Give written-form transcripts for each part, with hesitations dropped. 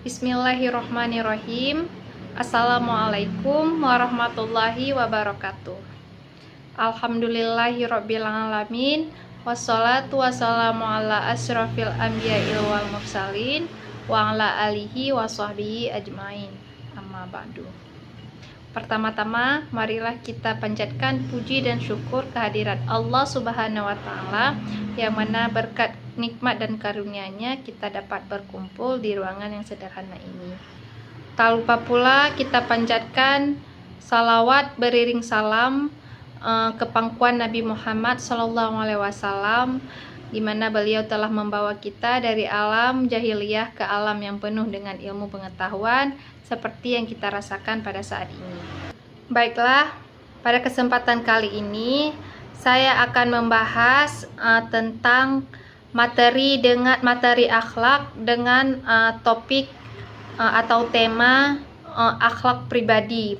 Bismillahirrohmanirrohim. Assalamualaikum warahmatullahi wabarakatuh. Alhamdulillahirrabbilalamin. Wassalatu wassalamu ala asyrafil anbiya'il wal mursalin wa ala alihi wa sahbihi ajmain. Amma ba'du. Pertama-tama, marilah kita panjatkan puji dan syukur kehadirat Allah Subhanahu wa Ta'ala, yang mana berkat nikmat dan karunia-Nya kita dapat berkumpul di ruangan yang sederhana ini. Tak lupa pula kita panjatkan salawat beriring salam ke pangkuan Nabi Muhammad SAW, di mana beliau telah membawa kita dari alam jahiliyah ke alam yang penuh dengan ilmu pengetahuan seperti yang kita rasakan pada saat ini. Baiklah, pada kesempatan kali ini saya akan membahas tentang materi akhlak dengan topik atau tema akhlak pribadi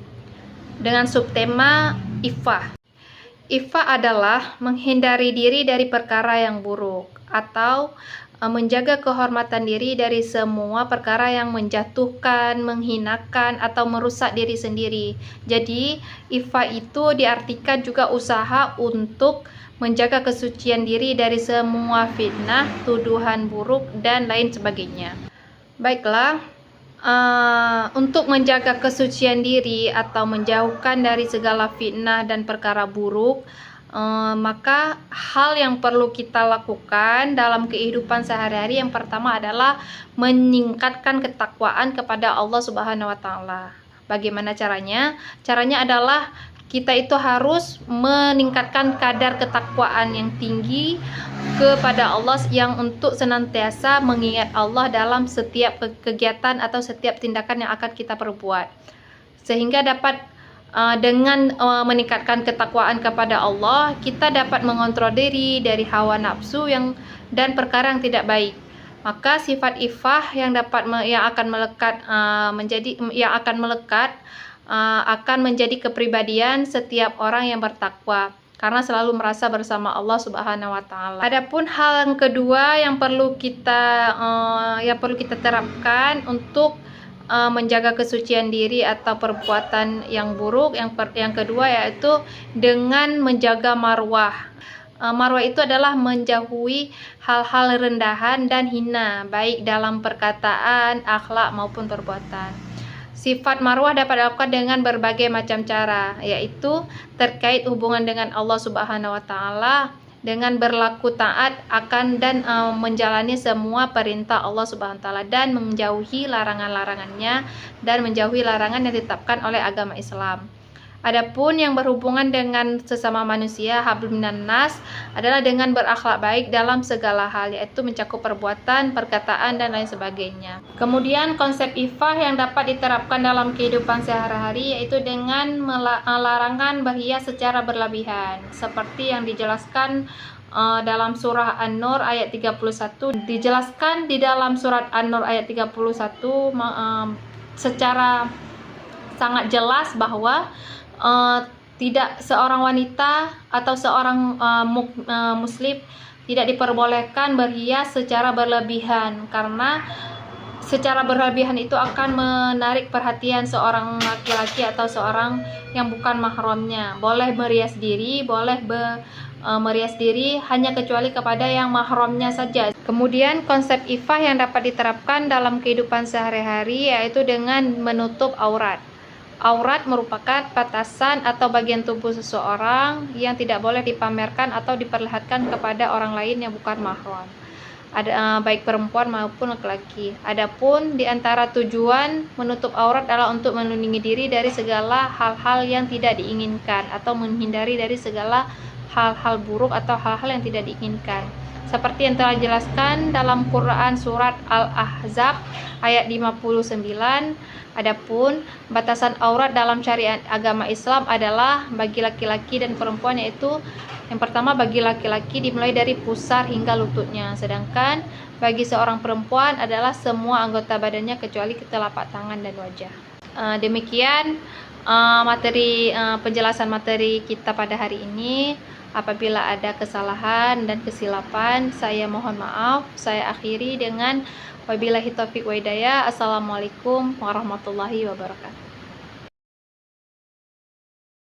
dengan subtema iffah. Iffah adalah menghindari diri dari perkara yang buruk atau menjaga kehormatan diri dari semua perkara yang menjatuhkan, menghinakan, atau merusak diri sendiri. Jadi, iffah itu diartikan juga usaha untuk menjaga kesucian diri dari semua fitnah, tuduhan buruk, dan lain sebagainya. Baiklah, untuk menjaga kesucian diri atau menjauhkan dari segala fitnah dan perkara buruk, maka hal yang perlu kita lakukan dalam kehidupan sehari-hari yang pertama adalah meningkatkan ketakwaan kepada Allah Subhanahu wa Ta'ala. Bagaimana caranya? Caranya adalah kita itu harus meningkatkan kadar ketakwaan yang tinggi kepada Allah, yang untuk senantiasa mengingat Allah dalam setiap kegiatan atau setiap tindakan yang akan kita perbuat, sehingga dapat dengan meningkatkan ketakwaan kepada Allah, kita dapat mengontrol diri dari hawa nafsu dan perkara yang tidak baik. Maka sifat iffah yang akan menjadi kepribadian setiap orang yang bertakwa, karena selalu merasa bersama Allah Subhanahu wa Ta'ala. Adapun hal yang kedua yang perlu kita terapkan untuk menjaga kesucian diri atau perbuatan yang buruk, yang kedua yaitu dengan menjaga marwah. Marwah itu adalah menjauhi hal-hal rendahan dan hina, baik dalam perkataan, akhlak maupun perbuatan. Sifat marwah dapat dilakukan dengan berbagai macam cara, yaitu terkait hubungan dengan Allah Subhanahu wa Ta'ala, dengan berlaku taat akan dan menjalani semua perintah Allah Subhanahu wa Ta'ala, dan menjauhi larangan-larangannya dan menjauhi larangan yang ditetapkan oleh agama Islam. Adapun yang berhubungan dengan sesama manusia, hablum minan nas, adalah dengan berakhlak baik dalam segala hal, yaitu mencakup perbuatan, perkataan, dan lain sebagainya. Kemudian konsep iffah yang dapat diterapkan dalam kehidupan sehari-hari yaitu dengan larangan berhias secara berlebihan, seperti yang dijelaskan dalam surah An-Nur ayat 31. Dijelaskan di dalam surat An-Nur ayat 31 secara sangat jelas bahwa tidak seorang wanita atau seorang muslim tidak diperbolehkan berhias secara berlebihan, karena secara berlebihan itu akan menarik perhatian seorang laki-laki atau seorang yang bukan mahramnya. Boleh merias diri, merias diri hanya kecuali kepada yang mahramnya saja. Kemudian konsep iffah yang dapat diterapkan dalam kehidupan sehari-hari yaitu dengan menutup aurat. Aurat merupakan batasan atau bagian tubuh seseorang yang tidak boleh dipamerkan atau diperlihatkan kepada orang lain yang bukan mahram, baik perempuan maupun laki-laki. Adapun di antara tujuan menutup aurat adalah untuk melindungi diri dari segala hal-hal yang tidak diinginkan atau menghindari dari segala hal-hal buruk atau hal-hal yang tidak diinginkan, seperti yang telah dijelaskan dalam Quran surat Al-Ahzab ayat 59. Adapun batasan aurat dalam syariat agama Islam adalah bagi laki-laki dan perempuan, yaitu yang pertama bagi laki-laki dimulai dari pusar hingga lututnya, sedangkan bagi seorang perempuan adalah semua anggota badannya kecuali telapak tangan dan wajah. Demikian penjelasan materi kita pada hari ini. Apabila ada kesalahan dan kesilapan, saya mohon maaf. Saya akhiri dengan Wabillahi taufiq wa hidayah. Assalamualaikum warahmatullahi wabarakatuh.